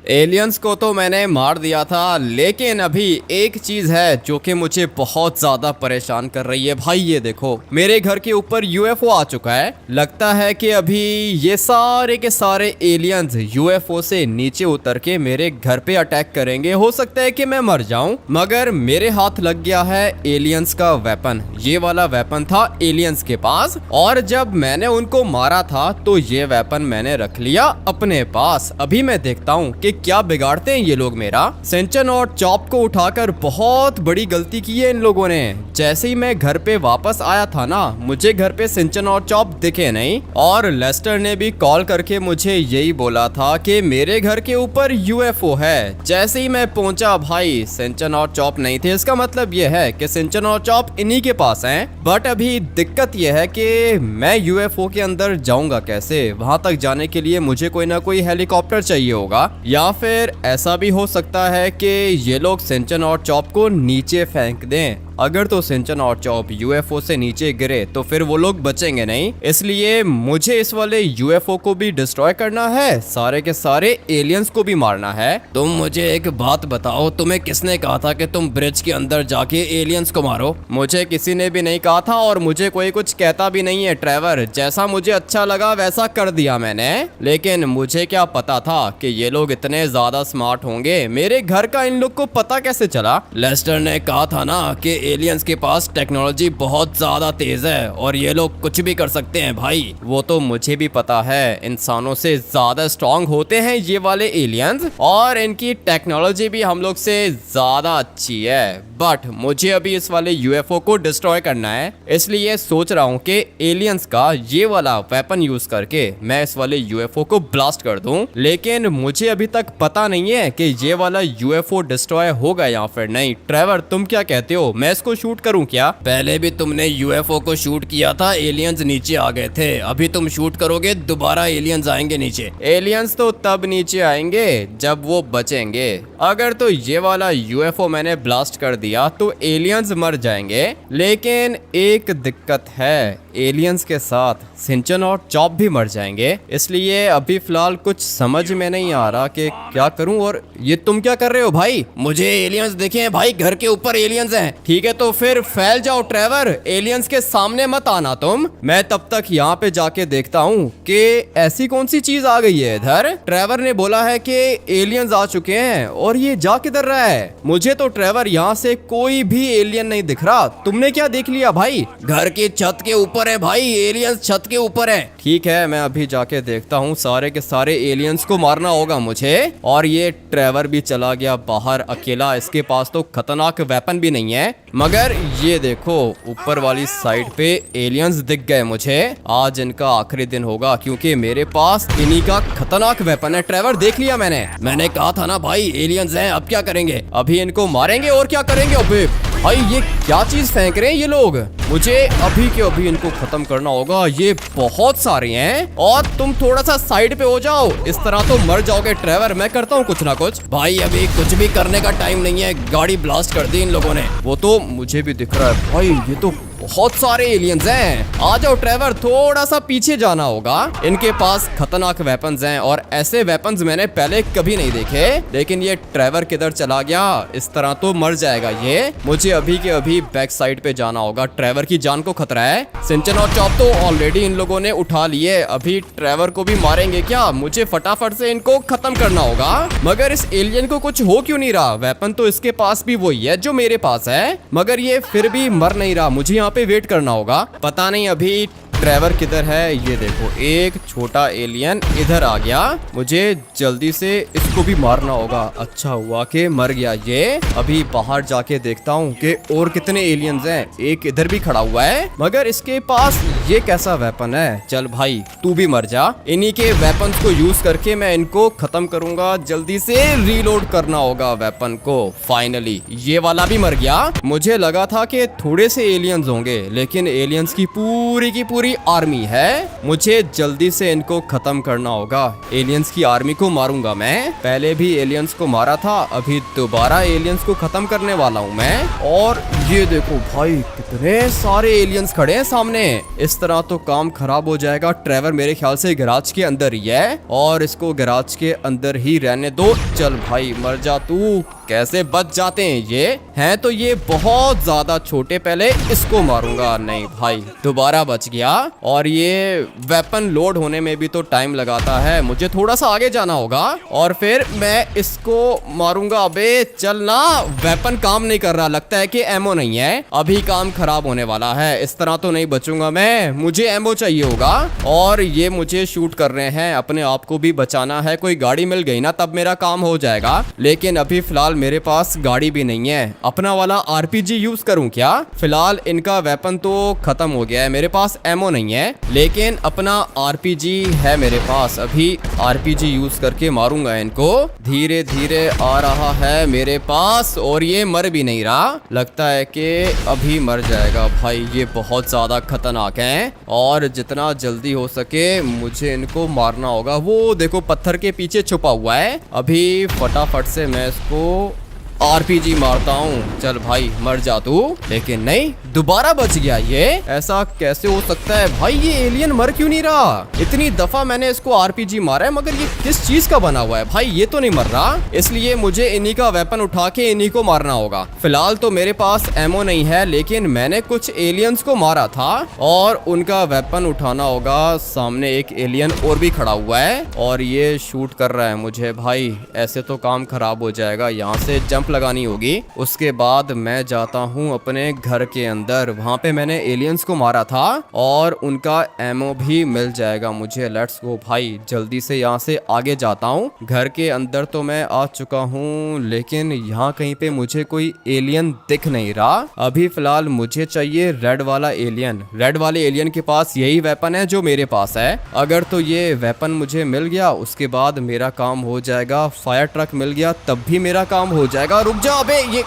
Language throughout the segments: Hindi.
एलियंस को तो मैंने मार दिया था, लेकिन अभी एक चीज है जो कि मुझे बहुत ज्यादा परेशान कर रही है भाई। ये देखो, मेरे घर के ऊपर यूएफओ आ चुका है। लगता है कि अभी ये सारे के सारे एलियंस यूएफओ से नीचे उतर के मेरे घर पे अटैक करेंगे। हो सकता है कि मैं मर जाऊं, मगर मेरे हाथ लग गया है एलियंस का वेपन। ये वाला वेपन था एलियंस के पास, और जब मैंने उनको मारा था तो ये वेपन मैंने रख लिया अपने पास। अभी मैं देखता हूँ कि क्या बिगाड़ते हैं ये लोग मेरा। सिंचन और चॉप को उठाकर बहुत बड़ी गलती की है इन लोगों ने। जैसे ही मैं घर पे वापस आया था ना, मुझे घर पे सिंचन और चॉप दिखे नहीं, और लेस्टर ने भी कॉल करके मुझे यही बोला था कि मेरे घर के ऊपर यूएफओ है। जैसे ही मैं पहुंचा भाई, सिंचन और चॉप नहीं थे। इसका मतलब ये है कि सिंचन और चॉप इन्हीं के पास हैं। बट अभी दिक्कत ये है कि मैं यूएफओ के अंदर जाऊंगा कैसे। वहां तक जाने के लिए मुझे कोई ना कोई हेलीकॉप्टर चाहिए होगा, या फिर ऐसा भी हो सकता है कि ये लोग सिंचन और चॉप को नीचे फेंक दें। अगर तो सिंचन और चॉप यूएफओ से नीचे गिरे तो फिर वो लोग बचेंगे नहीं। इसलिए मुझे इस वाले यूएफओ को भी डिस्ट्रॉय करना है, सारे के सारे एलियंस को भी मारना है। तुम मुझे एक बात बताओ, तुम्हें किसने कहा था कि तुम ब्रिज के अंदर जाके एलियंस को मारो? मुझे किसी ने भी नहीं कहा था, और मुझे कोई कुछ कहता भी नहीं है ट्रेवर। जैसा मुझे अच्छा लगा वैसा कर दिया मैंने। लेकिन मुझे क्या पता था कि ये लोग इतने ज्यादा स्मार्ट होंगे। मेरे घर का इन लोग को पता कैसे चला? लेस्टर ने कहा था ना कि एलियंस के पास टेक्नोलॉजी बहुत ज्यादा तेज है और ये लोग कुछ भी कर सकते हैं भाई। वो तो मुझे भी पता है, इंसानों से ज्यादा स्ट्रांग होते हैं ये वाले एलियंस, और इनकी टेक्नोलॉजी भी हम लोग से ज्यादा अच्छी है। बट मुझे अभी इस वाले यूएफओ को डिस्ट्रॉय करना है, इसलिए सोच रहा हूँ कि एलियंस का ये वाला वेपन यूज करके मैं इस वाले यूएफओ को ब्लास्ट कर दूं। लेकिन मुझे अभी तक पता नहीं है कि ये वाला यूएफओ डिस्ट्रॉय होगा या फिर नहीं। ट्रेवर, तुम क्या कहते हो, मैं इसको शूट करूं क्या? पहले भी तुमने यूएफओ को शूट किया था, एलियंस नीचे आ गए थे। अभी तुम शूट करोगे, दोबारा एलियंस आएंगे नीचे। एलियंस तो तब नीचे आएंगे जब वो बचेंगे। अगर तो ये वाला यूएफओ मैंने ब्लास्ट कर दिया तो एलियंस मर जाएंगे। लेकिन एक दिक्कत है, एलियंस के साथ सिंचन और चॉप भी मर जाएंगे। इसलिए अभी फिलहाल कुछ समझ में नहीं आ रहा कि क्या करूं। और ये तुम क्या कर रहे हो भाई? मुझे एलियंस दिखे हैं भाई, घर के ऊपर एलियंस हैं। ठीक है तो फिर फैल जाओ ट्रेवर, एलियंस के सामने मत आना तुम। मैं तब तक यहाँ पे जाके देखता हूँ कि ऐसी कौन सी चीज आ गई है इधर। ट्रेवर ने बोला है कि एलियंस आ चुके हैं, और ये जा किधर रहा है? मुझे तो ट्रेवर यहाँ से कोई भी एलियन नहीं दिख रहा। तुमने क्या देख लिया भाई? घर की छत के ऊपर है भाई, एलियंस छत के ऊपर है। ठीक है, मैं अभी जाके देखता हूँ। सारे के सारे एलियंस को मारना होगा मुझे। और ये ट्रेवर भी चला गया बाहर अकेला, इसके पास तो खतरनाक वेपन भी नहीं है। मगर ये देखो, ऊपर वाली साइड पे एलियंस दिख गए मुझे। आज इनका आखिरी दिन होगा, क्योंकि मेरे पास इन्हीं का खतरनाक वेपन है। ट्रेवर, देख लिया मैंने कहा था ना भाई, एलियंस हैं। अब क्या करेंगे? अभी इनको मारेंगे और क्या करेंगे। अबे भाई, ये क्या चीज फेंक रहे हैं ये लोग? मुझे अभी के अभी इनको खत्म करना होगा। ये बहुत सारे हैं, और तुम थोड़ा सा साइड पे हो जाओ, इस तरह तो मर जाओगे। ट्रेवर, मैं करता हूँ कुछ ना कुछ। भाई अभी कुछ भी करने का टाइम नहीं है, गाड़ी ब्लास्ट कर दी इन लोगों ने। वो तो मुझे भी दिख रहा है भाई, ये तो बहुत सारे एलियंस हैं। आ जाओ ट्रेवर, थोड़ा सा पीछे जाना होगा। इनके पास खतरनाक वेपन्स हैं, और ऐसे वेपन्स मैंने पहले कभी नहीं देखे। लेकिन ये ट्रेवर किधर चला गया? इस तरह तो मर जाएगा ये। मुझे अभी के अभी बैक साइड पे जाना होगा, ट्रेवर की जान को खतरा है। सिंचन और चॉप तो ऑलरेडी इन लोगों ने उठा लिए, अभी ट्रेवर को भी मारेंगे क्या? मुझे फटाफट से इनको खत्म करना होगा। मगर इस एलियन को कुछ हो क्यों नहीं रहा? वेपन तो इसके पास भी वही है जो मेरे पास है, मगर ये फिर भी मर नहीं रहा। मुझे यहाँ पे वेट करना होगा। पता नहीं अभी ट्रेवर किधर है। ये देखो, एक छोटा एलियन इधर आ गया। मुझे जल्दी से इसको भी मारना होगा। अच्छा हुआ कि मर गया ये। अभी बाहर जाके देखता हूँ कि और कितने एलियंस हैं। एक इधर भी खड़ा हुआ है, मगर इसके पास ये कैसा वेपन है? चल भाई, तू भी मर जा। इन्हीं के वेपन्स को यूज करके मैं इनको खत्म करूंगा। जल्दी से रीलोड करना होगा वेपन को। फाइनली ये वाला भी मर गया। मुझे लगा था कि थोड़े से एलियंस होंगे, लेकिन एलियंस की पूरी की आर्मी है। मुझे जल्दी से इनको खत्म करना होगा। एलियंस की आर्मी को मारूंगा मैं। पहले भी एलियंस को मारा था, अभी दोबारा एलियंस को खत्म करने वाला हूँ मैं। और ये देखो भाई कितने सारे एलियंस खड़े हैं सामने। इस तरह तो काम खराब हो जाएगा। ट्रेवर मेरे ख्याल से गैराज के अंदर ही है और इसको गैराज के अंदर ही रहने दो। चल भाई मर जा तू। कैसे बच जाते हैं ये? हैं तो ये बहुत ज्यादा छोटे। पहले इसको मारूंगा। नहीं भाई दोबारा बच गया। और ये वेपन लोड होने में भी तो टाइम लगाता है। मुझे थोड़ा सा आगे जाना होगा और फिर मैं इसको मारूंगा। अबे चल ना, वेपन काम नहीं कर रहा। लगता है कि एमो नहीं है। अभी काम खराब होने वाला है। इस तरह तो नहीं बचूंगा मैं। मुझे एमो चाहिए होगा। और ये मुझे शूट कर रहे हैं। अपने आप को भी बचाना है। कोई गाड़ी मिल गई ना तब मेरा काम हो जाएगा। लेकिन अभी फिलहाल मेरे पास गाड़ी भी नहीं है। अपना वाला आरपीजी यूज करूं क्या? फिलहाल इनका वेपन तो खत्म हो गया है। मेरे पास एमो नहीं है लेकिन अपना आरपीजी है मेरे पास। अभी आरपीजी यूज करके मारूंगा इनको। धीरे धीरे आ रहा है मेरे पास और ये मर भी नहीं रहा। लगता है कि अभी मर जाएगा। भाई ये बहुत ज्यादा खतरनाक है और जितना जल्दी हो सके मुझे इनको मारना होगा। वो देखो पत्थर के पीछे छुपा हुआ है। अभी फटाफट से मैं इसको आरपीजी मारता हूँ। चल भाई मर जा तू। लेकिन नहीं, दोबारा बच गया ये। ऐसा कैसे हो सकता है भाई? ये एलियन मर क्यों नहीं रहा? इतनी दफा मैंने इसको आरपीजी मारा है मगर ये किस चीज का बना हुआ है भाई? ये तो नहीं मर रहा। इसलिए मुझे इन्हीं का वेपन उठा के इन्हीं को मारना होगा। फिलहाल तो मेरे पास एमो नहीं है लेकिन मैंने कुछ एलियंस को मारा था और उनका वेपन उठाना होगा। सामने एक एलियन और भी खड़ा हुआ है और ये शूट कर रहा है मुझे। भाई ऐसे तो काम खराब हो जाएगा। यहाँ से जंप लगानी होगी। उसके बाद मैं जाता हूँ अपने घर के अंदर। वहां पे मैंने एलियंस को मारा था और उनका एमो भी मिल जाएगा मुझे। लेट्स गो भाई, जल्दी से यहाँ से आगे जाता हूँ। घर के अंदर तो मैं आ चुका हूँ लेकिन यहाँ कहीं पे मुझे कोई एलियन दिख नहीं रहा। अभी फिलहाल मुझे चाहिए रेड वाला एलियन। रेड वाले एलियन के पास यही वेपन है जो मेरे पास है। अगर तो ये वेपन मुझे मिल गया उसके बाद मेरा काम हो जाएगा। फायर ट्रक मिल गया तब भी मेरा काम हो जाएगा। रुक जा, अबे ये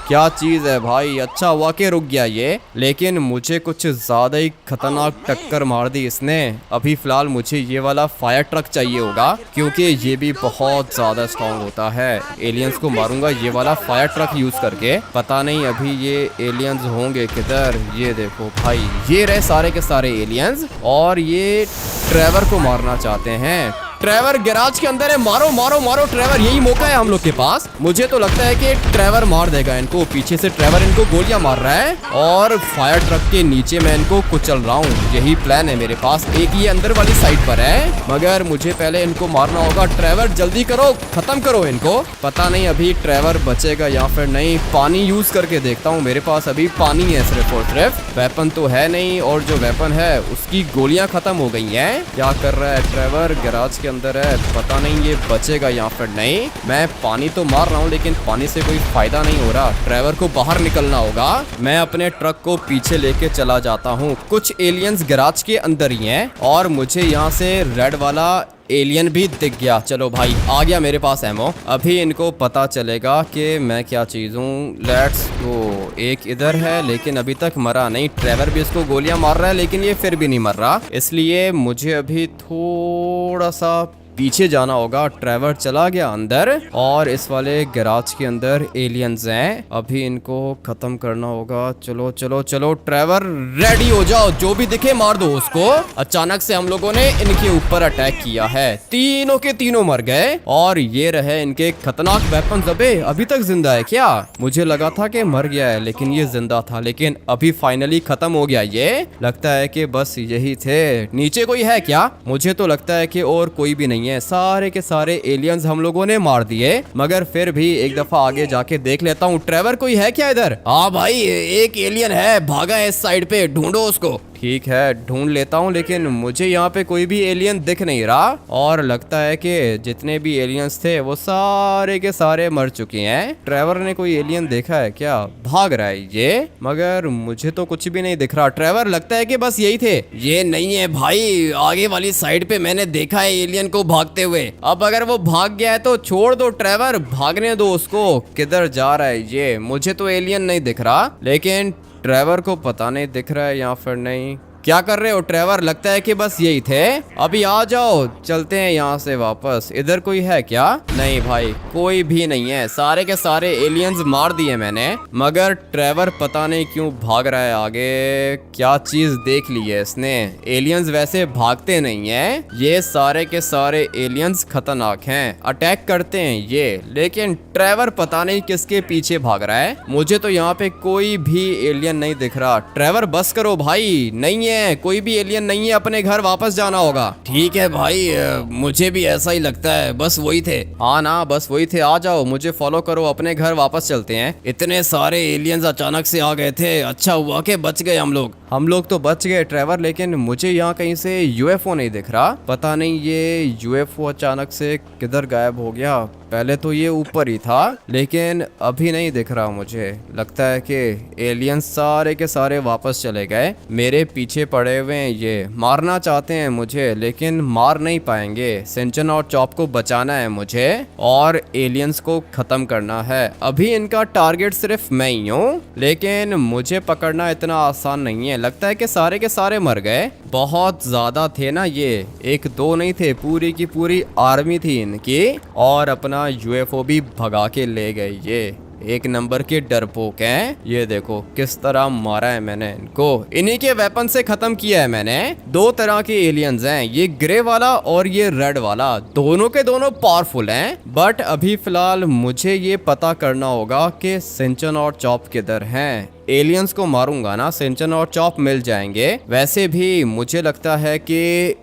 क्या चीज है भाई? अच्छा हुआ कि रुक गया ये। लेकिन मुझे कुछ ज्यादा ही खतरनाक टक्कर मार दी इसने। अभी फिलहाल मुझे ये वाला फायर ट्रक चाहिए होगा क्योंकि ये भी बहुत ज्यादा स्ट्रॉन्ग होता है। एलियंस को मारूंगा ये वाला फायर ट्रक यूज करके। पता नहीं अभी ये एलियंस होंगे किधर। ये देखो भाई, ये रहे सारे के सारे एलियंस और ये ट्रेवर को मारना चाहते हैं। ट्रेवर गैराज के अंदर है। मारो मारो मारो ट्रेवर, यही मौका है हम लोग के पास। मुझे तो लगता है कि ट्रेवर मार देगा इनको। पीछे से ट्रेवर इनको गोलियां मार रहा है और फायर ट्रक के नीचे मैं इनको कुचल रहा हूँ। यही प्लान है मेरे पास। एक ये अंदर वाली साइड पर है मगर मुझे पहले इनको मारना होगा। ट्रेवर जल्दी करो, खत्म करो इनको। पता नहीं अभी ट्रेवर बचेगा या फिर नहीं। पानी यूज करके देखता हूँ। मेरे पास अभी पानी है सिर्फ और सिर्फ। वेपन तो है नहीं और जो वेपन है उसकी गोलियां खत्म हो गई हैं। क्या कर रहा है ट्रेवर? गैराज के अंदर है। पता नहीं ये बचेगा या फिर नहीं। मैं पानी तो मार रहा हूँ लेकिन पानी से कोई फायदा नहीं हो रहा। ट्रेवर को बाहर निकलना होगा। मैं अपने ट्रक को पीछे लेके चला जाता हूँ। कुछ एलियंस गैराज के अंदर ही हैं और मुझे यहाँ से रेड वाला एलियन भी दिख गया। चलो भाई आ गया मेरे पास एमो। अभी इनको पता चलेगा कि मैं क्या चीज हूँ। Let's go. एक इधर है लेकिन अभी तक मरा नहीं। ट्रेवर भी इसको गोलियां मार रहा है लेकिन ये फिर भी नहीं मर रहा। इसलिए मुझे अभी थोड़ा सा पीछे जाना होगा। ट्रेवर चला गया अंदर और इस वाले गैराज के अंदर एलियंस हैं। अभी इनको खत्म करना होगा। चलो चलो चलो ट्रेवर रेडी हो जाओ। जो भी दिखे मार दो उसको। अचानक से हम लोगों ने इनके ऊपर अटैक किया है। तीनों के तीनों मर गए और ये रहे इनके खतरनाक वेपन। अबे अभी तक जिंदा है क्या? मुझे लगा था कि मर गया है लेकिन ये जिंदा था। लेकिन अभी फाइनली खत्म हो गया ये। लगता है कि बस यही थे। नीचे कोई है क्या? मुझे तो लगता है कि और कोई भी नहीं है। सारे के सारे एलियंस हम लोगों ने मार दिए मगर फिर भी एक दफा आगे जाके देख लेता हूँ। ट्रेवर कोई है क्या इधर? हाँ भाई एक एलियन है, भागा है इस साइड पे, ढूंढो उसको। ठीक है ढूंढ लेता हूँ लेकिन मुझे यहाँ पे कोई भी एलियन दिख नहीं रहा और लगता है कि जितने भी एलियंस थे वो सारे के सारे मर चुके हैं। ट्रेवर ने कोई एलियन देखा है क्या? भाग रहा है ये मगर मुझे तो कुछ भी नहीं दिख रहा। ट्रेवर लगता है कि बस यही थे। ये नहीं है भाई, आगे वाली साइड पे मैंने देखा है एलियन को भागते हुए। अब अगर वो भाग गया है तो छोड़ दो ट्रेवर, भागने दो उसको। किधर जा रहा है ये? मुझे तो एलियन नहीं दिख रहा लेकिन ट्रेवर को पता नहीं दिख रहा है या फिर नहीं। क्या कर रहे हो ट्रेवर? लगता है कि बस यही थे। अभी आ जाओ, चलते हैं यहाँ से वापस। इधर कोई है क्या? नहीं भाई, कोई भी नहीं है। सारे के सारे एलियंस मार दिए मैंने, मगर ट्रेवर पता नहीं क्यों भाग रहा है आगे। क्या चीज देख ली है इसने? एलियंस वैसे भागते नहीं है। ये सारे के सारे एलियंस खतरनाक हैं, अटैक करते हैं ये। लेकिन ट्रेवर पता नहीं किसके पीछे भाग रहा है। मुझे तो यहाँ पे कोई भी एलियन नहीं दिख रहा। ट्रेवर बस करो भाई, नहीं है कोई भी एलियन नहीं है। अपने घर वापस जाना होगा। ठीक है भाई, मुझे भी ऐसा ही लगता है, बस वही थे। हाँ ना, बस वही थे। आ जाओ, मुझे फॉलो करो, अपने घर वापस चलते हैं। इतने सारे एलियंस अचानक से आ गए थे। अच्छा हुआ कि बच गए हम लोग। हम लोग तो बच गए ट्रेवर, लेकिन मुझे यहाँ कहीं से यूएफओ नहीं दिख रहा। पता नहीं ये यूएफओ अचानक से किधर गायब हो गया। पहले तो ये ऊपर ही था, लेकिन अभी नहीं दिख रहा। मुझे लगता है कि एलियंस सारे के सारे वापस चले गए। मेरे पीछे पड़े हुए हैं, ये मारना चाहते हैं मुझे, लेकिन मार नहीं पाएंगे। सिंचन और चॉप को बचाना है मुझे, और एलियंस को खत्म करना है। अभी इनका टारगेट सिर्फ मैं ही हूँ, लेकिन मुझे पकड़ना इतना आसान नहीं है। लगता है कि सारे के सारे मर गए। बहुत ज्यादा थे ना ये, एक दो नहीं थे, पूरी की पूरी आर्मी थी इनकी। और अपना यूएफओ भी भगा के ले गए। ये एक नंबर के डरपोक हैं। ये देखो किस तरह मारा है मैंने इनको। इन्हीं के वेपन से खत्म किया है मैंने। दो तरह के एलियंस हैं, ये ग्रे वाला और ये रेड वाला। दोनों के दोनों पावरफुल हैं, बट अभी फिलहाल मुझे ये पता करना होगा कि सिंचन और चॉप किधर हैं। एलियंस को मारूंगा ना, सिंचन और चॉप मिल जाएंगे। वैसे भी मुझे लगता है कि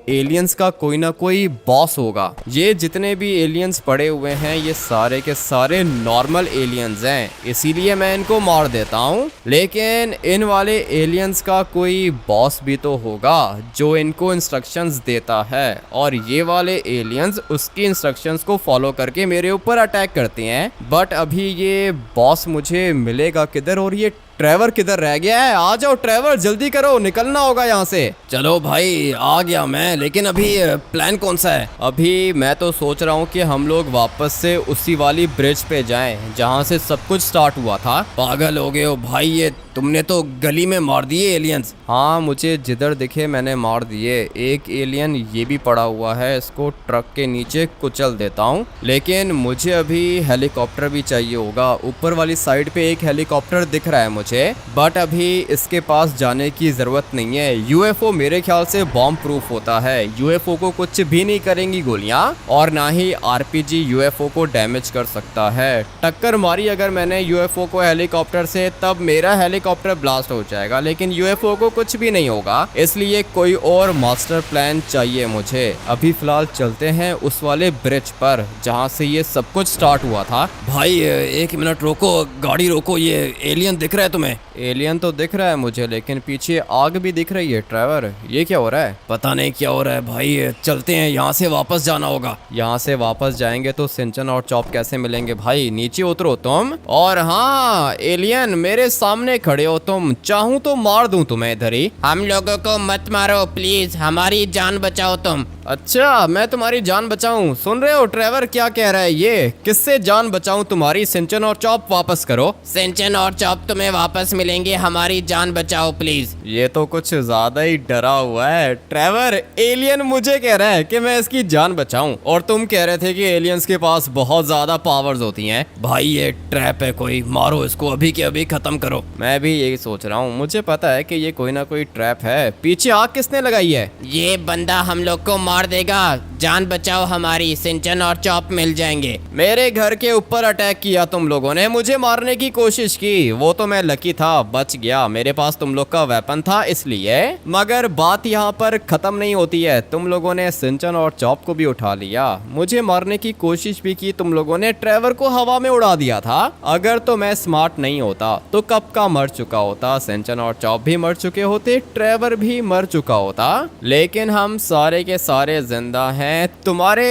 एलियंस का कोई ना कोई बॉस होगा। ये जितने भी एलियंस पड़े हुए हैं, ये सारे के सारे नॉर्मल एलियंस हैं, इसीलिए मैं इनको मार देता हूँ। लेकिन इन वाले एलियंस का कोई बॉस भी तो होगा जो इनको इंस्ट्रक्शंस देता है, और ये वाले एलियंस उसकी इंस्ट्रक्शंस को फॉलो करके मेरे ऊपर अटैक करते हैं। बट अभी ये बॉस मुझे मिलेगा किधर? और ये ट्रेवर किधर रह गया है? आ जाओ ट्रेवर, जल्दी करो, निकलना होगा यहाँ से। चलो भाई, आ गया मैं, लेकिन अभी प्लान कौन सा है? अभी मैं तो सोच रहा हूँ कि हम लोग वापस से उसी वाली ब्रिज पे जाएं जहाँ से सब कुछ स्टार्ट हुआ था। पागल हो गए हो भाई, ये तुमने तो गली में मार दिए एलियंस। हाँ, मुझे जिधर दिखे मैंने मार दिए। एक एलियन ये भी पड़ा हुआ है, इसको ट्रक के नीचे कुचल देता हूँ। लेकिन मुझे अभी हेलीकॉप्टर भी चाहिए होगा। ऊपर वाली साइड पे एक हेलीकॉप्टर दिख रहा है मुझे, बट अभी इसके पास जाने की जरूरत नहीं है। यूएफओ मेरे ख्याल से बॉम्ब प्रूफ होता है। यूएफओ को कुछ भी नहीं करेंगी गोलियां, और ना ही आरपीजी यूएफओ को डैमेज कर सकता है। टक्कर मारी अगर मैंने यूएफओ को हेलीकॉप्टर से, तब मेरा हेलीकॉप्टर ब्लास्ट हो जाएगा, लेकिन यूएफओ को कुछ भी नहीं होगा। इसलिए कोई और मास्टर प्लान चाहिए मुझे। अभी फिलहाल चलते हैं उस वाले ब्रिज पर जहाँ से ये सब कुछ स्टार्ट हुआ था। भाई एक मिनट रोको, गाड़ी रोको। ये एलियन दिख रहा है तुम्हें? एलियन तो दिख रहा है मुझे, लेकिन पीछे आग भी दिख रही है। ट्रेवर, ये क्या हो रहा है? पता नहीं क्या हो रहा है भाई। चलते हैं, यहाँ से वापस जाना होगा। यहाँ से वापस जाएंगे तो सिंचन और चॉप कैसे मिलेंगे भाई? नीचे उतरो तुम। और हाँ एलियन, मेरे सामने खड़े हो तुम, चाहूँ तो मार दूं तुम्हें इधर ही। हम लोगों को मत मारो प्लीज, हमारी जान बचाओ तुम। अच्छा, मैं तुम्हारी जान बचाऊं? सुन रहे हो ट्रेवर क्या कह रहा है ये? किससे जान बचाऊं तुम्हारी? सिंचन और चॉप वापस करो। सिंचन और चॉप तुम्हें वापस मिलेंगे, हमारी जान बचाओ प्लीज। ये तो कुछ ज्यादा ही डरा हुआ है। ट्रेवर, एलियन मुझे कह रहा है कि मैं इसकी जान बचाऊं, और तुम कह रहे थे कि एलियंस के पास बहुत ज्यादा पावर्स होती हैं। भाई ये ट्रैप है कोई, मारो इसको अभी के अभी, खत्म करो। मैं भी यही सोच रहा हूँ, मुझे पता है कि ये कोई ना कोई ट्रैप है। पीछे आग किसने लगाई है? ये बंदा हम लोग को मार देगा, जान बचाओ हमारी, सिंचन और चॉप मिल जाएंगे। मेरे घर के ऊपर अटैक किया तुम लोगों ने, मुझे मारने की कोशिश की। वो तो मैं लकी था, बच गया, मेरे पास तुम लोग का वेपन था इसलिए। मगर बात यहाँ पर खत्म नहीं होती है। तुम लोगों ने सिंचन और चॉप को भी उठा लिया, मुझे मारने की कोशिश भी की तुम लोगों ने, ट्रेवर को हवा में उड़ा दिया था। अगर तो मैं स्मार्ट नहीं होता तो कब का मर चुका होता। सिंचन और चॉप भी मर चुके होते, ट्रेवर भी मर चुका होता, लेकिन हम सारे के सारे जिंदा हैं। हैं। तुम्हारे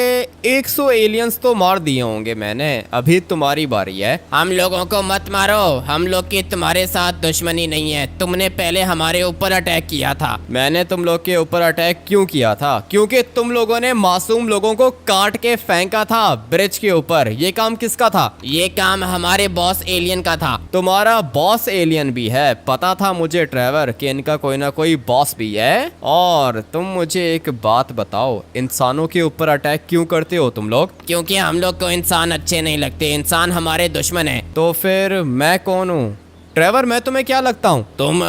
100 एलियंस तो मार दिए होंगे मैंने, अभी तुम्हारी बारी है। हम लोगों को मत मारो, हम लोग की तुम्हारे साथ दुश्मनी नहीं है। तुमने पहले हमारे ऊपर अटैक किया था। मैंने तुम लोग के ऊपर अटैक क्यों किया था? क्योंकि तुम लोगों ने मासूम लोगों को काट के फेंका था ब्रिज के ऊपर। ये काम किसका था? ये काम हमारे बॉस एलियन का था। तुम्हारा बॉस एलियन भी है? पता था मुझे ट्रेवर कि इनका कोई ना कोई बॉस भी है। और तुम मुझे एक बात बताओ, इंसानों के ऊपर अटैक क्यों करते हो तुम लोग? क्योंकि हम लोग को इंसान अच्छे नहीं लगते, इंसान हमारे दुश्मन है। तो फिर मैं कौन हूँ? ट्रेवर, मैं तुम्हें क्या लगता हूँ? तुम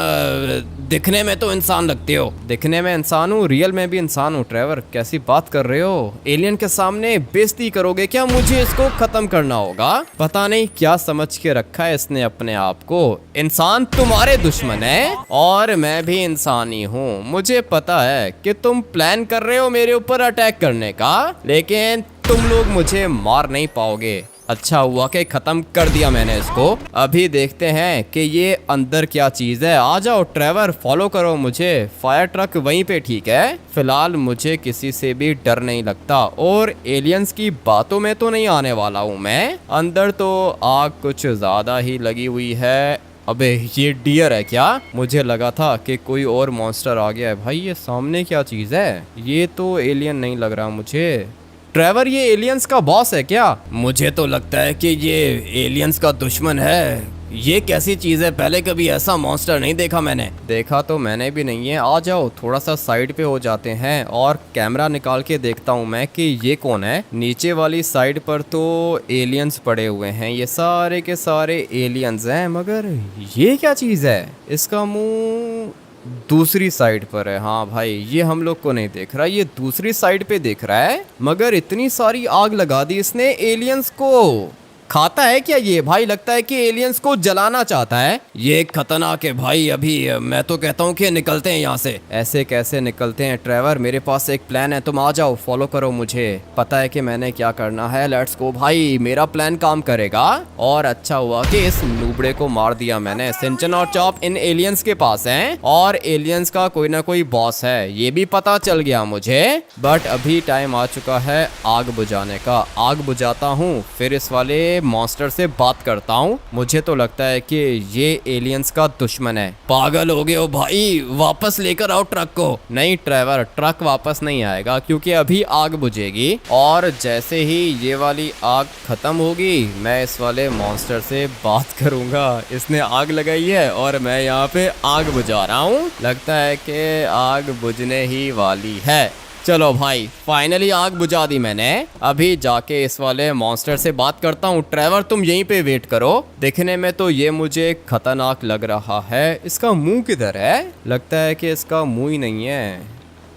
दिखने में तो इंसान लगते हो। दिखने में इंसान हूँ, रियल में भी इंसान हूँ। ट्रेवर, कैसी बात कर रहे हो? एलियन के सामने बेइज्जती करोगे क्या? मुझे इसको खत्म करना होगा। पता नहीं क्या समझ के रखा है इसने अपने आप को। इंसान तुम्हारे दुश्मन है और मैं भी इंसान ही हूँ। मुझे पता है कि तुम प्लान कर रहे हो मेरे ऊपर अटैक करने का, लेकिन तुम लोग मुझे मार नहीं पाओगे। अच्छा हुआ कि खत्म कर दिया मैंने इसको। अभी देखते हैं कि ये अंदर क्या चीज है। आ जाओ ट्रेवर, फॉलो करो मुझे। फायर ट्रक वहीं पे ठीक है। फिलहाल मुझे किसी से भी डर नहीं लगता और एलियंस की बातों में तो नहीं आने वाला हूँ मैं। अंदर तो आग कुछ ज्यादा ही लगी हुई है। अबे ये डियर है क्या? मुझे लगा था कि कोई और मॉन्स्टर आ गया है। भाई ये सामने क्या चीज है? ये तो एलियन नहीं लग रहा मुझे। ट्रेवर, ये एलियंस का बॉस है क्या? मुझे तो लगता है कि ये एलियंस का दुश्मन है। ये कैसी चीज है? पहले कभी ऐसा मॉन्स्टर नहीं देखा मैंने। देखा तो मैंने भी नहीं है। आ जाओ थोड़ा सा साइड पे हो जाते हैं और कैमरा निकाल के देखता हूँ मैं कि ये कौन है। नीचे वाली साइड पर तो एलियंस पड़े हुए हैं, ये सारे के सारे एलियंस हैं, मगर ये क्या चीज है? इसका मुंह दूसरी साइड पर है। हाँ भाई, ये हम लोग को नहीं देख रहा, ये दूसरी साइड पे देख रहा है। मगर इतनी सारी आग लगा दी इसने। एलियंस को खाता है क्या ये? भाई लगता है कि एलियंस को जलाना चाहता है। ये खतरनाक है भाई। अभी मैं तो कहता हूँ कि निकलते हैं यहाँ से। ऐसे कैसे निकलते हैं ट्रेवर? मेरे पास एक प्लान है, तुम आ जाओ, फॉलो करो मुझे। पता है कि मैंने क्या करना है। लेट्स गो भाई, मेरा प्लान काम करेगा। और अच्छा हुआ कि इस नूबड़े को मार दिया मैंने। सिंचन और चॉप इन एलियंस के पास हैं और एलियंस का कोई ना कोई बॉस है, ये भी पता चल गया मुझे। बट अभी टाइम आ चुका है आग बुझाने का। आग बुझाता हूँ, फिर इस वाले मॉन्स्टर से बात करता हूँ। मुझे तो लगता है कि ये एलियंस का दुश्मन है। पागल हो गए हो भाई, वापस लेकर आओ ट्रक को। नहीं ट्रेवर, ट्रक वापस नहीं आएगा क्योंकि अभी आग बुझेगी और जैसे ही ये वाली आग खत्म होगी मैं इस वाले मॉन्स्टर से बात करूंगा। इसने आग लगाई है और मैं यहाँ पे आग बुझा रहा हूँ। लगता है कि आग बुझने ही वाली है। चलो भाई, फाइनली आग बुझा दी मैंने। अभी जाके इस वाले मॉन्स्टर से बात करता हूँ। ट्रेवर, तुम यहीं पे वेट करो। दिखने में तो ये मुझे खतरनाक लग रहा है। इसका मुंह किधर है? लगता है कि इसका मुंह ही नहीं है।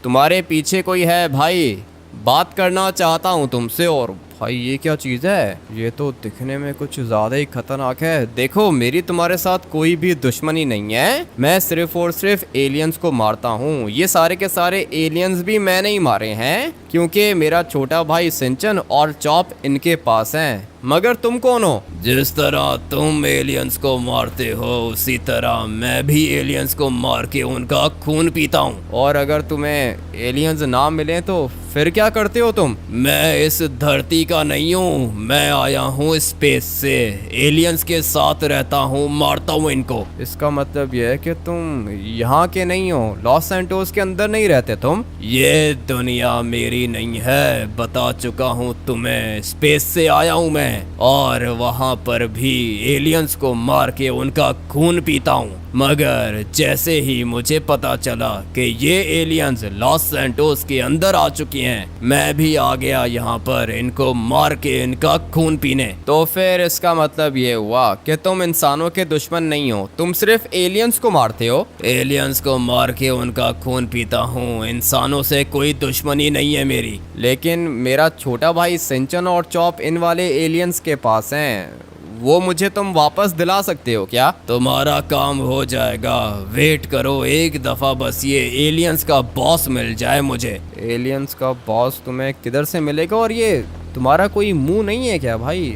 तुम्हारे पीछे कोई है भाई? बात करना चाहता हूँ तुमसे। और भाई ये क्या चीज़ है? ये तो दिखने में कुछ ज़्यादा ही खतरनाक है। देखो, मेरी तुम्हारे साथ कोई भी दुश्मनी नहीं है। मैं सिर्फ और सिर्फ एलियंस को मारता हूँ। ये सारे के सारे एलियंस भी मैंने ही मारे हैं क्योंकि मेरा छोटा भाई सिंचन और चॉप इनके पास हैं। मगर तुम कौन हो? जिस तरह तुम एलियंस को मारते हो उसी तरह मैं भी एलियंस को मार के उनका खून पीता हूँ। और अगर तुम्हें एलियंस ना मिले तो फिर क्या करते हो तुम? मैं इस धरती का नहीं हूँ, मैं आया हूँ स्पेस से। एलियंस के साथ रहता हूँ, मारता हूँ इनको। इसका मतलब यह है कि तुम यहाँ के नहीं हो, लॉस सैंटोस के अंदर नहीं रहते तुम? ये दुनिया मेरी नहीं है, बता चुका हूँ तुम्हें। स्पेस से आया हूँ मैं और वहाँ पर भी एलियंस को मार के उनका खून पीता हूँ। मगर जैसे ही मुझे पता चला कि ये एलियंस लॉस सैंटोस के अंदर आ चुकी हैं, मैं भी आ गया यहाँ पर इनको मार के इनका खून पीने। तो फिर इसका मतलब ये हुआ कि तुम इंसानों के दुश्मन नहीं हो, तुम सिर्फ एलियंस को मारते हो। एलियंस को मार के उनका खून पीता हूँ, इंसानों से कोई दुश्मनी नहीं है मेरी। लेकिन मेरा छोटा भाई सिंचन और चॉप इन वाले एलियंस के पास हैं, वो मुझे तुम वापस दिला सकते हो क्या? तुम्हारा काम हो जाएगा, वेट करो एक दफा बस ये एलियंस का बॉस मिल जाए मुझे। एलियंस का बॉस तुम्हें किधर से मिलेगा? और ये तुम्हारा कोई मुंह नहीं है क्या भाई?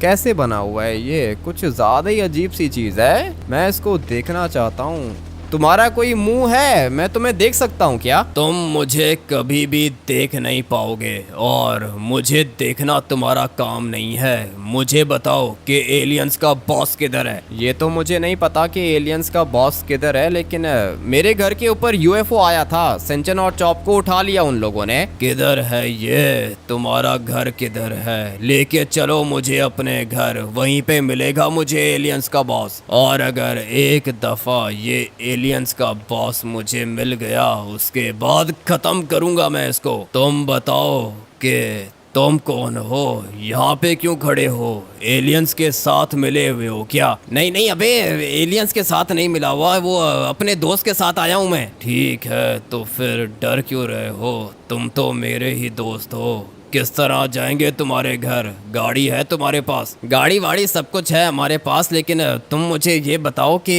कैसे बना हुआ है ये? कुछ ज्यादा ही अजीब सी चीज है, मैं इसको देखना चाहता हूँ। तुम्हारा कोई मुंह है, मैं तुम्हें देख सकता हूँ क्या? तुम मुझे कभी भी देख नहीं पाओगे और मुझे देखना तुम्हारा काम नहीं है। मुझे बताओ कि एलियंस का बॉस किधर है। ये तो मुझे नहीं पता कि एलियंस का बॉस किधर है, लेकिन मेरे घर के ऊपर यूएफओ आया था, सिंचन और चॉप को उठा लिया उन लोगों ने। किधर है ये? तुम्हारा घर किधर है? लेके चलो मुझे अपने घर, वहीं पे मिलेगा मुझे एलियंस का बॉस। और अगर एक दफा ये एलियंस का बॉस मुझे मिल गया उसके बाद खत्म करूंगा मैं इसको। तुम बताओ कि तुम कौन हो? यहाँ पे क्यों खड़े हो? एलियंस के साथ मिले हुए हो क्या? नहीं नहीं अबे, एलियंस के साथ नहीं मिला हुआ, वो अपने दोस्त के साथ आया हूँ मैं। ठीक है, तो फिर डर क्यों रहे हो? तुम तो मेरे ही दोस्त हो। किस तरह जाएंगे तुम्हारे घर? गाड़ी है तुम्हारे पास? गाड़ी वाड़ी सब कुछ है हमारे पास, लेकिन तुम मुझे ये बताओ कि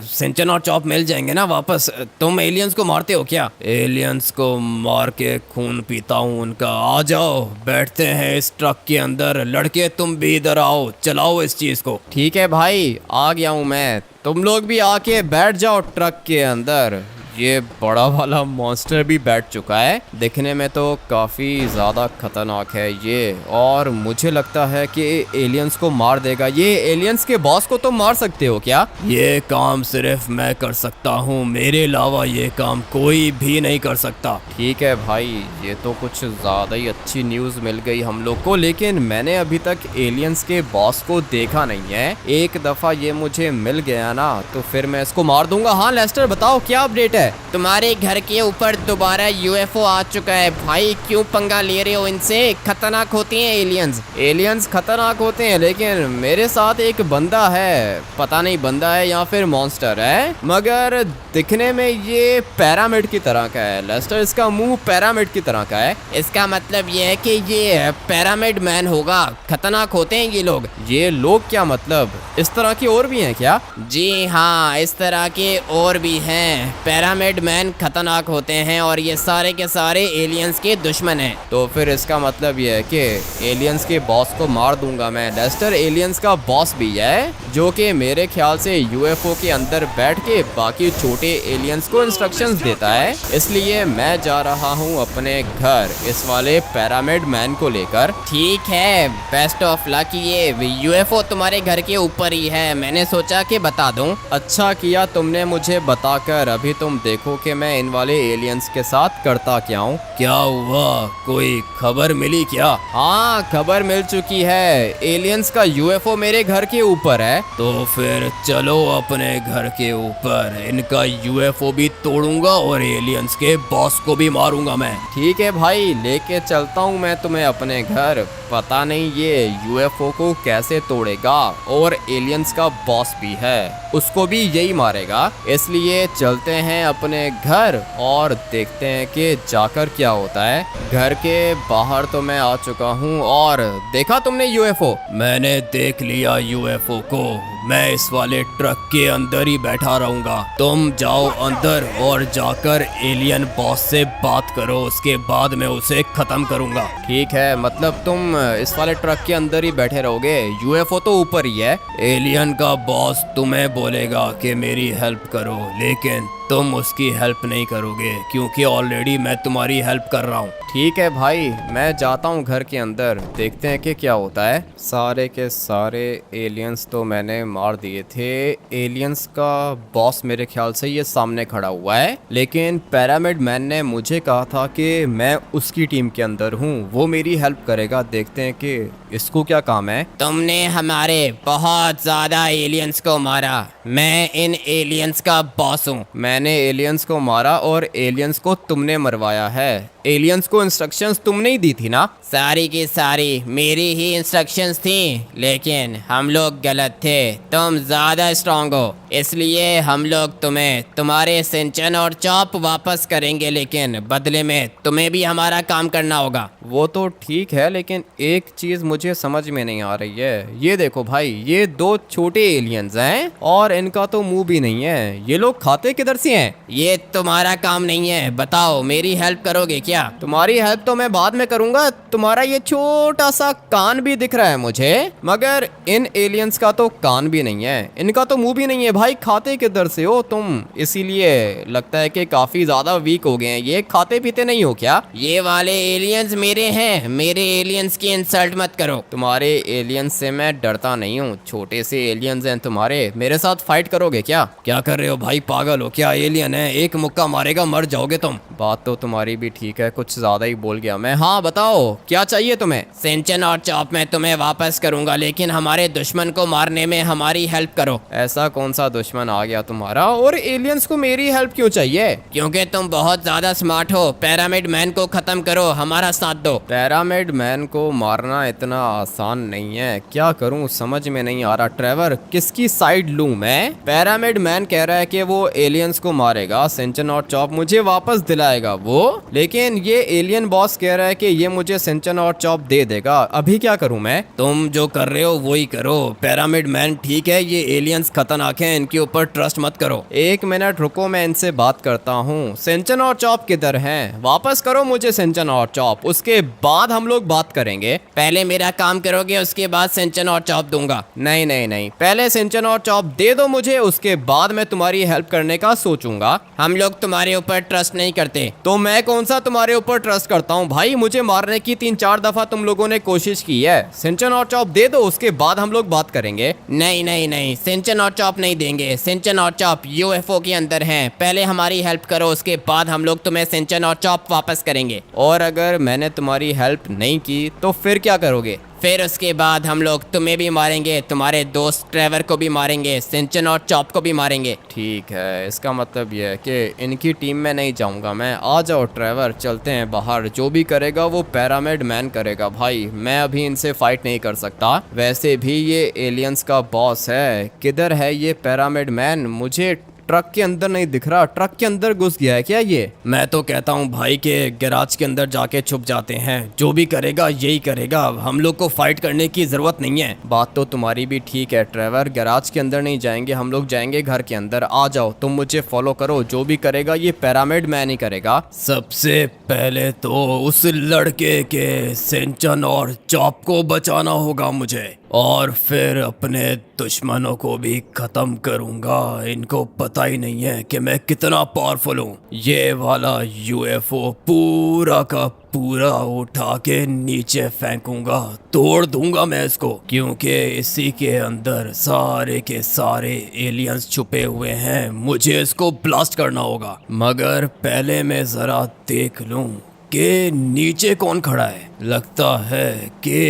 सिंचन और चॉप मिल जाएंगे ना वापस? तुम एलियंस को मारते हो क्या? एलियंस को मार के खून पीता हूँ उनका। आ जाओ, बैठते हैं इस ट्रक के अंदर। लड़के तुम भी इधर आओ, चलाओ इस चीज को। ठीक है भाई, आ गया हूँ मैं, तुम लोग भी आके बैठ जाओ ट्रक के अंदर। ये बड़ा वाला मॉन्स्टर भी बैठ चुका है, दिखने में तो काफ़ी ज़्यादा खतरनाक है ये, और मुझे लगता है कि एलियंस को मार देगा। ये एलियंस के बॉस को तो मार सकते हो क्या? ये काम सिर्फ मैं कर सकता हूँ, मेरे अलावा ये काम कोई भी नहीं कर सकता। ठीक है भाई, ये तो कुछ ज़्यादा ही अच्छी न्यूज़ मिल गई हम लोग को, लेकिन मैंने अभी तक एलियंस के बॉस को देखा नहीं है। एक दफ़ा ये मुझे मिल गया ना तो फिर मैं इसको मार दूंगा। हाँ लेस्टर, बताओ क्या अपडेट है? तुम्हारे घर के ऊपर दोबारा यूएफओ आ चुका है भाई, क्यों पंगा ले रहे हो इनसे? खतरनाक होती हैं एलियंस। एलियंस खतरनाक होते हैं, लेकिन मेरे साथ एक बंदा है, पता नहीं बंदा है या फिर मॉन्स्टर है, मगर दिखने में ये पैरामिड की तरह का है। लेस्टर, इसका मुंह पैरामिड की तरह का है। इसका मतलब ये है कि ये पैरामिड मैन होगा। खतरनाक होते हैं ये लोग। ये लोग क्या मतलब? इस तरह के और भी हैं क्या? जी हाँ, इस तरह के और भी हैं। पैरामिड मैन खतरनाक होते हैं और ये सारे के सारे एलियंस के दुश्मन हैं। तो फिर इसका मतलब ये है कि एलियंस के बॉस को मार दूंगा मैं। लेस्टर एलियंस का बॉस भी है, जो कि मेरे ख्याल से यूएफओ के अंदर बैठ के बाकी छोटे एलियंस को इंस्ट्रक्शंस देता है। इसलिए मैं जा रहा हूँ अपने घर इस वाले पैरामिड मैन को लेकर। ठीक है, बेस्ट ऑफ लक। ये यूएफओ तुम्हारे घर के ऊपर ही है, मैंने सोचा कि बता दूं। अच्छा किया तुमने मुझे बताकर। अभी तुम देखो कि मैं इन वाले एलियंस के साथ करता क्या हूँ। क्या हुआ? कोई खबर मिली क्या? हाँ, खबर मिल चुकी है। एलियंस का यूएफओ मेरे घर के ऊपर है। तो फिर चलो अपने घर के ऊपर, इनका यूएफओ भी तोड़ूंगा और एलियंस के बॉस को भी मारूंगा मैं। ठीक है भाई, लेके चलता हूँ मैं तुम्हें अपने घर। पता नहीं ये यूएफओ को कैसे तोड़ेगा, और एलियंस का बॉस भी है, उसको भी यही मारेगा। इसलिए चलते हैं अपने घर और देखते हैं कि जाकर क्या होता है। घर के बाहर तो मैं आ चुका हूँ, और देखा तुमने यूएफओ? मैंने देख लिया यूएफओ को। मैं इस वाले ट्रक के अंदर ही बैठा रहूंगा। तुम जाओ अंदर और जाकर एलियन बॉस से बात करो, उसके बाद मैं उसे खत्म करूंगा। ठीक है, मतलब तुम इस वाले ट्रक के अंदर ही बैठे रहोगे? यूएफओ तो ऊपर ही है। एलियन का बॉस तुम्हें बोलेगा कि मेरी हेल्प करो, लेकिन तुम उसकी हेल्प नहीं करोगे क्योंकि ऑलरेडी मैं तुम्हारी हेल्प कर रहा हूँ। ठीक है भाई, मैं जाता हूँ घर के अंदर, देखते हैं कि क्या होता है। सारे के सारे एलियंस तो मैंने मार दिए थे। एलियंस का बॉस मेरे ख्याल से ये सामने खड़ा हुआ है, लेकिन पैरामिड मैन ने मुझे कहा था कि मैं उसकी टीम के अंदर हूँ, वो मेरी हेल्प करेगा। देखते हैं कि इसको क्या काम है। तुमने हमारे बहुत ज्यादा एलियंस को मारा, मैं इन एलियंस का बॉस हूँ। मैंने एलियंस को मारा और एलियंस को तुमने मरवाया है। एलियंस को इंस्ट्रक्शंस तुमने ही दी थी ना? सारी की सारी मेरी ही इंस्ट्रक्शंस थी, लेकिन हम लोग गलत थे। तुम ज्यादा स्ट्रांग हो, इसलिए हम लोग तुम्हें तुम्हारे सिंचन और चॉप वापस करेंगे, लेकिन बदले में तुम्हें भी हमारा काम करना होगा। वो तो ठीक है, लेकिन एक चीज मुझे समझ में नहीं आ रही है। ये देखो भाई, ये दो छोटे एलियंस हैं और इनका तो मुंह भी नहीं है। ये लोग खाते किधर से हैं? ये तुम्हारा काम नहीं है, बताओ मेरी हेल्प करोगे क्या? क्या? तुम्हारी हेल्प तो मैं बाद में करूंगा। तुम्हारा ये छोटा सा कान भी दिख रहा है मुझे, मगर इन एलियंस का तो कान भी नहीं है, इनका तो मुंह भी नहीं है। भाई खाते किधर से हो तुम? इसीलिए लगता है कि काफी ज्यादा वीक हो गए हैं। ये खाते पीते नहीं हो क्या? ये वाले एलियंस मेरे हैं, मेरे एलियंस की इंसल्ट मत करो। तुम्हारे एलियंस से मैं डरता नहीं हूँ। छोटे से एलियंस हैं तुम्हारे, मेरे साथ फाइट करोगे क्या? क्या कर रहे हो भाई, पागल हो क्या? एलियन है, एक मुक्का मारेगा मर जाओगे तुम। बात तो तुम्हारी भी ठीक है, कुछ ज्यादा ही बोल गया मैं। हाँ बताओ क्या चाहिए तुम्हें? सिंचन और चॉप मैं तुम्हें वापस करूंगा, लेकिन हमारे दुश्मन को मारने में हमारी हेल्प करो। ऐसा कौन सा दुश्मन आ गया तुम्हारा, और एलियंस को मेरी हेल्प क्यों चाहिए? क्योंकि तुम बहुत ज्यादा स्मार्ट हो। पिरामिड मैन को खत्म करो, हमारा साथ दो। पिरामिड मैन को मारना इतना आसान नहीं है। क्या करूं समझ में नहीं आ रहा। ट्रेवर किसकी साइड लूं मैं? पिरामिड मैन कह रहा है कि वो एलियंस को मारेगा, सिंचन और चॉप मुझे वापस दिलाएगा वो, लेकिन ये एलियन बॉस कह रहा है कि ये मुझे सिंचन और चॉप दे देगा। अभी क्या करूं मैं? तुम जो कर रहे हो वही करो। पिरामिड मैन ठीक है, ये एलियंस खतरनाक हैं, इनके ऊपर ट्रस्ट मत करो। एक मिनट रुको, मैं इनसे बात करता हूँ। सिंचन और चॉप किधर हैं? वापस करो मुझे सिंचन और चॉप, उसके बाद हम लोग बात करेंगे। पहले मेरा काम करोगे, उसके बाद सिंचन और चॉप दूंगा। नहीं नहीं नहीं, पहले सिंचन और चॉप दे दो मुझे, उसके बाद मैं तुम्हारी हेल्प करने का सोचूंगा। हम लोग तुम्हारे ऊपर ट्रस्ट नहीं करते। तो मैं कौन सा तुम्हारे ऊपर ट्रस्ट करता हूँ भाई? मुझे मारने की 3-4 दफा तुम लोगों ने कोशिश की है। सिंचन और चॉप दे दो, उसके बाद हम लोग बात करेंगे। नहीं नहीं नहीं, सिंचन और चॉप नहीं देंगे। सिंचन और चॉप यूएफओ के अंदर हैं। पहले हमारी हेल्प करो, उसके बाद हम लोग तुम्हें सिंचन और चॉप वापस करेंगे। और अगर मैंने तुम्हारी हेल्प नहीं की तो फिर क्या करोगे? फिर उसके बाद हम लोग तुम्हें भी मारेंगे, तुम्हारे दोस्त ट्रेवर को भी मारेंगे, सिंचन और चॉप को भी मारेंगे। ठीक है, इसका मतलब यह है कि इनकी टीम में नहीं जाऊंगा मैं। आ जाओ ट्रेवर, चलते हैं बाहर। जो भी करेगा वो पिरामिड मैन करेगा भाई, मैं अभी इनसे फाइट नहीं कर सकता। वैसे भी ये एलियंस का बॉस है। किधर है ये पिरामिड मैन? मुझे ट्रक के अंदर नहीं दिख रहा। ट्रक के अंदर घुस गया है क्या ये? मैं तो कहता हूँ भाई के गैराज के अंदर जाके छुप जाते हैं। जो भी करेगा यही करेगा, हम लोग को फाइट करने की जरूरत नहीं है। बात तो तुम्हारी भी ठीक है ट्रेवर, गैराज के अंदर नहीं जाएंगे हम लोग, जाएंगे घर के अंदर। आ जाओ, तुम मुझे फॉलो करो। जो भी करेगा ये पिरामिड मैन ही करेगा। सबसे पहले तो उस लड़के के सिंचन और चॉप को बचाना होगा मुझे, और फिर अपने दुश्मनों को भी खत्म करूंगा। इनको पता ही नहीं है कि मैं कितना पावरफुल हूँ। ये वाला यूएफओ पूरा का पूरा उठा के नीचे फेंकूंगा, तोड़ दूंगा मैं इसको, क्योंकि इसी के अंदर सारे के सारे एलियंस छुपे हुए हैं। मुझे इसको ब्लास्ट करना होगा, मगर पहले मैं जरा देख लूं कि नीचे कौन खड़ा है। लगता है कि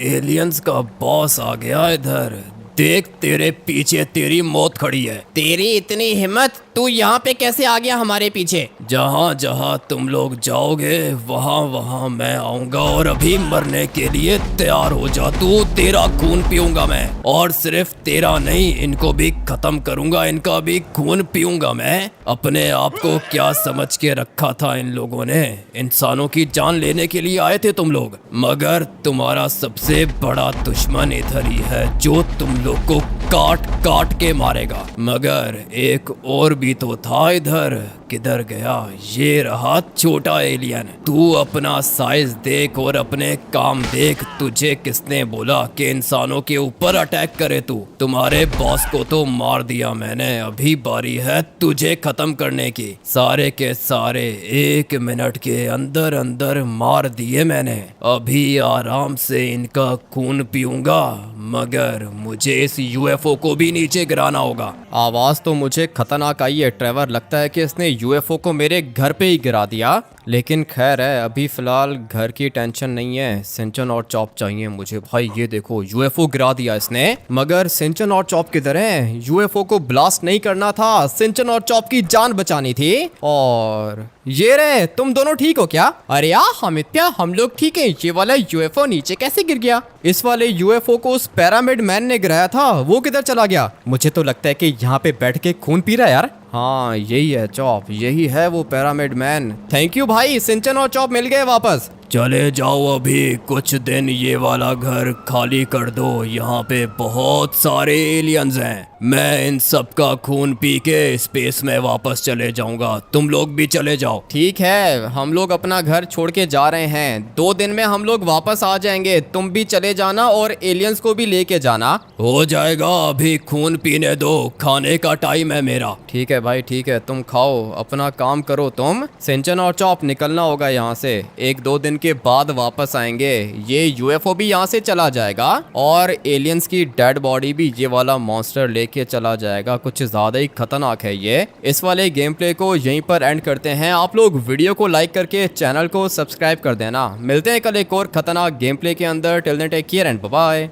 एलियंस का बॉस आ गया इधर। देख, तेरे पीछे तेरी मौत खड़ी है। तेरी इतनी हिम्मत, तू यहाँ पे कैसे आ गया हमारे पीछे? जहाँ जहाँ तुम लोग जाओगे वहाँ वहाँ मैं आऊंगा, और अभी मरने के लिए तैयार हो जा तू। तेरा खून पीऊंगा मैं, और सिर्फ तेरा नहीं, इनको भी खत्म करूंगा, इनका भी खून पीऊंगा मैं। अपने आप को क्या समझ के रखा था इन लोगों ने? इंसानों की जान लेने के लिए आए थे तुम लोग, मगर तुम्हारा सबसे बड़ा दुश्मन इधर ही है जो तुम लोग को काट काट के मारेगा। मगर एक और भी तो था इधर, किधर गया? ये रहा छोटा एलियन। तू अपना साइज देख और अपने काम देख। तुझे किसने बोला कि इंसानों के ऊपर अटैक करे? तू, तुम्हारे बॉस को तो मार दिया मैंने, अभी बारी है तुझे खत्म करने की। सारे के सारे 1 मिनट के अंदर अंदर मार दिए मैंने। अभी आराम से इनका खून पीऊंगा, मगर मुझे इस यूएफओ को भी नीचे गिराना होगा। आवाज तो मुझे खतरनाक आई है ट्रेवर, लगता है कि इसने यूएफओ को मेरे घर पे ही गिरा दिया। लेकिन खैर है, अभी फिलहाल घर की टेंशन नहीं है। सिंचन और चॉप चाहिए मुझे भाई। ये देखो यूएफओ गिरा दिया इसने, मगर सिंचन और चॉप किधर हैं? यूएफओ को ब्लास्ट नहीं करना था, सिंचन और चॉप की जान बचानी थी। और ये रहे, तुम दोनों ठीक हो क्या? अरे यार अमित्या, हम लोग ठीक है। ये वाला यूएफओ नीचे कैसे गिर गया? इस वाले यूएफओ को उस पिरामिड मैन ने गिराया था, वो किधर चला गया? मुझे तो लगता है कि यहाँ पे बैठ के खून पी रहा है यार। हाँ यही है चॉप, यही है वो पिरामिड मैन। थैंक यू भाई, सिंचन और चॉप मिल गए वापस। चले जाओ अभी कुछ दिन ये वाला घर खाली कर दो, यहाँ पे बहुत सारे एलियंस हैं। मैं इन सब का खून पी के स्पेस में वापस चले जाऊंगा, तुम लोग भी चले जाओ। ठीक है, हम लोग अपना घर छोड़ के जा रहे हैं, 2 दिन में हम लोग वापस आ जाएंगे, तुम भी चले जाना और एलियंस को भी लेके जाना। हो जाएगा, अभी खून पीने दो, खाने का टाइम है मेरा। ठीक है भाई, ठीक है, तुम खाओ, अपना काम करो तुम। सिंचन और चॉप निकलना होगा यहाँ से, 1-2 दिन के बाद वापस आएंगे। ये यूएफओ भी यहाँ से चला जाएगा और एलियंस की डेड बॉडी भी ये वाला मॉन्स्टर लेके चला जाएगा। कुछ ज्यादा ही खतरनाक है ये। इस वाले गेम प्ले को यहीं पर एंड करते हैं। आप लोग वीडियो को लाइक करके चैनल को सब्सक्राइब कर देना। मिलते हैं कल एक और खतरनाक गेम प्ले के अंदर। Till then take care and bye bye.